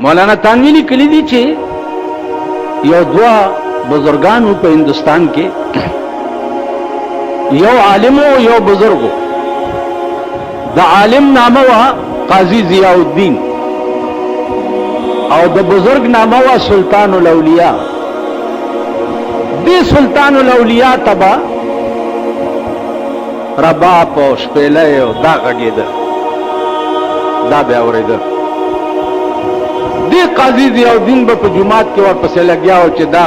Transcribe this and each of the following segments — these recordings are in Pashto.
مولانا تانوی لیکلی دي چې یو دوا بزرگانو په هندوستان کې یو عالم او یو بزرگو. د عالم نامه وا قاضی ضیاء الدین او د بزرگ نامه وا سلطان الاولیاء. دی سلطان الاولیاء تبا رباب او شپېلې او دا غږېده، دا بیا اورېده. دی قاضی ضیاء الدین به په جماعت کې ورپسې لګیا و چې دا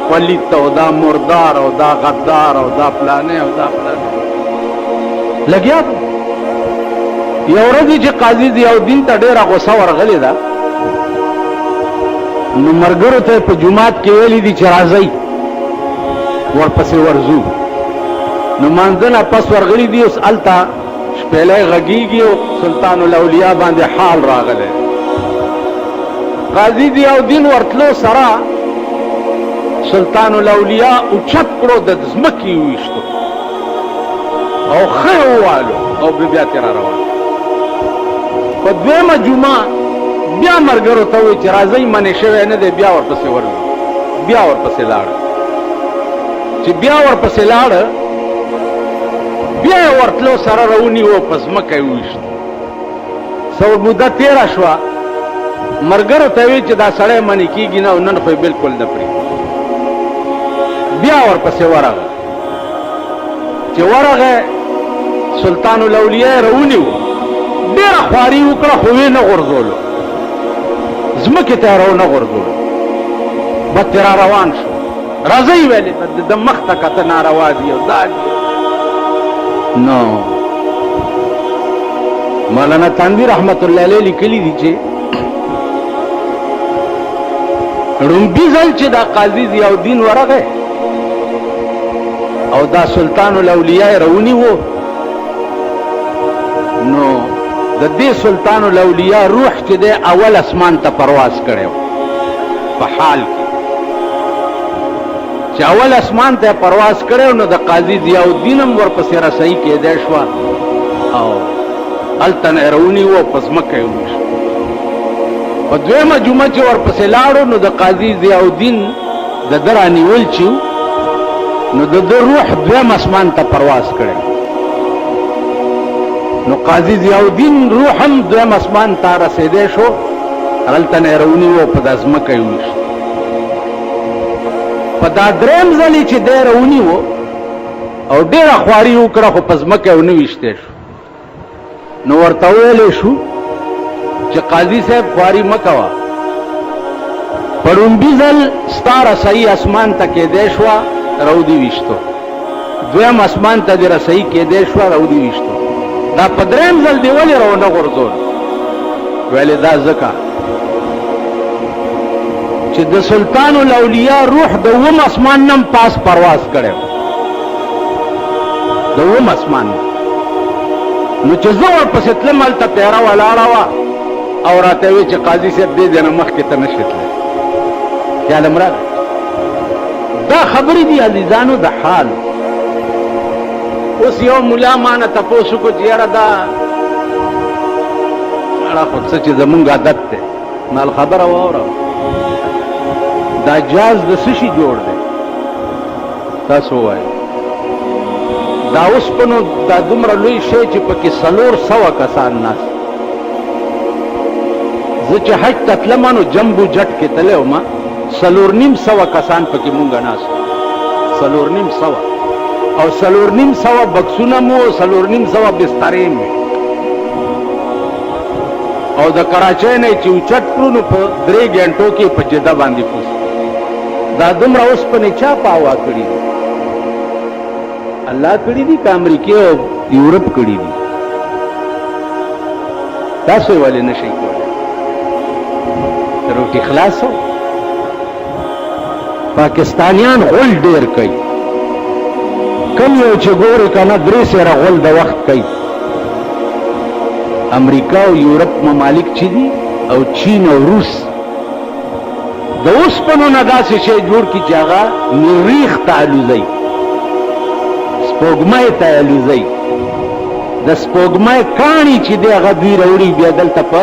پلیت او دا مردار او دا غدار او دا پلانې او دا پلانې لګیا. یو ورځ چې قاضي ضیاء الدین ته ډېره غوسه ورغلې ده، نو ملګرو ته په جومات کې ویلي دي چې راځئ ورپسې ورځو. نو مانځه نه پس ورغلي دي، اوس هلته شپېلۍ غږېږي او سلطان الاولیاء باندې حال راغلی. قاضي ضیاء الدین ورتلو سره سلطان الاولیاء اوچت کړو، د ځمکې وویشتو او ښه ووالو او بیا ترې را روان. په دویمه جمعه بیا ملګرو ته ووایي چې راځئ منې شوی نه دی، بیا ورپسې ورځو. بیا ورپسې لاړه. چې بیا ورپسې لاړه، بیا یې ورتلو سره راونیو، په ځمکه یې وویشتو. څه موده تېره شوه، ملګرو ته وایي چې دا سړی منې کېږي نه او نن خو یې بلکل نه پرېږدي. بیا ورپسې ورغه. چې ورغه سلطان الاولیاء راونیو، ډېره خواري وکړه خو ویې نه غورځولو، ځمکې ته یې رونه غورځولو. بد ترې را روان شو. راځئ ویلې د مخ ته کته ناروا دي او دا دي. نو مولانا تانوی رحمت الله علیه لیکلي دي چې ړومبي ځل چې دا قاضي ضیاء الدین ورغی او دا سلطان الاولیاء راونیو، نو د دې سلطان الاولیاء روح چې دی اول اسمان ته پرواز کړی په حال کې. چې اول اسمان ته پرواز کړی نو د قاضي ضیاء الدین هم ورپسې رسۍ کېدی شوه او هلته نه یې راونیو، په ځمکه یې وویشت. په دویمه جمعه چې ورپسې لاړو نو د قاضي ضیاء الدین د ده رانیول چې نو د ده روح دویم اسمان ته پرواز کړی. نو قاضي ضیاء الدین روح هم دویم اسمان ته رسېدی شو، هلته نه یې راونیو، په دا ځمکه یې وویشت. په دا درېیم ځلې چې دی راونیو او ډېره خواري وکړه خو په ځمکه یې ونه ویشتی شو. نو ورته ویلی شو چې قاضي صاحب خواري مه کوه، په ړومبي ځل ستا رسۍ اسمان ته کېدی شوه، راودې ویشتو. دویم اسمان ته دې رسۍ کېدی شوه، راودې ویشتو. دا په درېیم ځل دې ولې راونه غورځول؟ ویلې دا ځکه چې د سلطان الاولیاء روح د اووم اسمان نه پاس پرواز کړی و، د اووم اسمان نه. نو چې زه ورپسې تلم هلته پیره ولاړه وه او راته ویې چې قاضي صاحب دې ځای نه مخکې ته نه شې تللی. خیال م راغی. دا خبرې دي عزیزانو د حال. اوس یو ملا ما نه تپوس وکړو چې یاره دا اړه خو څه چې زمونږ عادت دی، مال خبره واوره، دا جاز د څه شي جوړ دی؟ تاسو ووایئ. دا اوسپنو دا دومره لوی شی چې پکې 400 کسان ناست. زه چې حج ته تلم نو جمبو جټ کې تللی وم، 450 کسان پکې مونږه ناست، 450 او 450 بکسونه مو، 450 بسترې مې او د کراچۍ نه چې اوچت کړو نو په 3 غنټو کې په جده باندې پوس. دا دومره اوسپنې چا پاوا کړي دي؟ الله کړي دي که امریکې او یورپ کړي دي؟ تاسو یې ولې نشئ کولی؟ روټي خلاصو. پاکستانیان غول ډېر کوي، کم یو چې ګورې که نه 3 سیره غول د وخت کوي. امریکا او یورپ ممالک چې دي او چین او روس د اوسپنو نه داسې شی جوړ کړي چې هغه مریخ ته الوزئ، سپوږمۍ ته الوزئ. د سپوږمۍ کاڼي چې دی هغه دوی راوړي بیا دلته په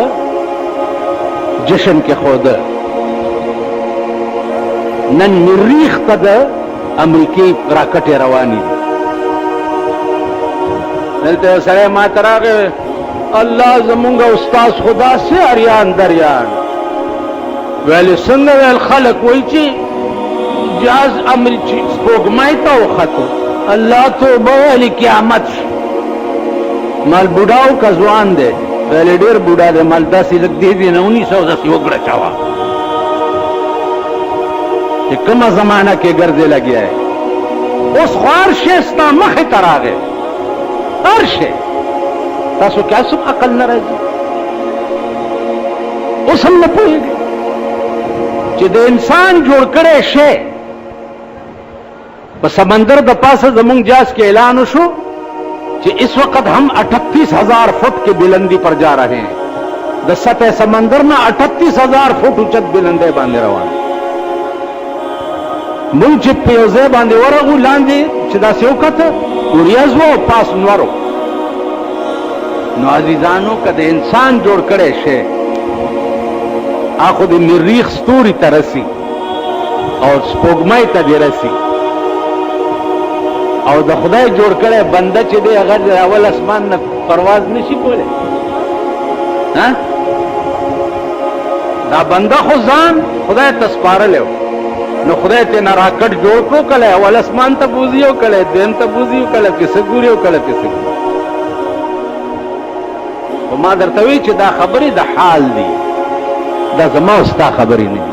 جشن کې خوده نن مریخ ته د امریکې راکټې روانې دي دلته سره ما ته راغی الله زمونږ استاد خدا سي اریان دریان ویل څنګه ویل خلک وایي چې جاز امریکې سپوږمۍ ته وختو الله توبه ویلې قیامت مال بوډاو کا ځوان دی ویل ډېر بوډا دی مال داسې لږ دی دی نه 1910 وګړه چاوه چې کومه زمانہ کې ګرځې لګیا ہے اوس خو هر شی ستا مخې ته راغی هر شی تاسو کې هسم عقل نه راځي اوس هم نه پوهېږئ چې د انسان جوړ کړی شی په سمندر د پاسه زمونږ جاز کې اعلان وشو کہ اس وقت ہم 38,000 فٹ کی بلندی پر جا رہے ہیں د سطح سمندر میں 38,000 فٹ اوچت بلندے باندې روان مونږ چې په یو ځای باندې ورغو لاندې چې داسې وکته وریځ و پاس نورو نو عزیزانو که د انسان جوړ کړی شی هغه د مریخ ستوري ته رسي او سپوږمۍ ته دې رسي او د خدای جوړ کړی بنده چې دی هغه د اول اسمان نه پرواز نشي کولی ها دا بنده خو ځان خدای ته سپارلی و نو خدای ته نه راکټ جوړ کړو کله اول اسمان ته بوځي او کله دین ته بوځي او کله کیسه ګوري او کله کیسه خو ما درته وی چې دا خبرې د حال دي دا زما او ستا خبرې نه دي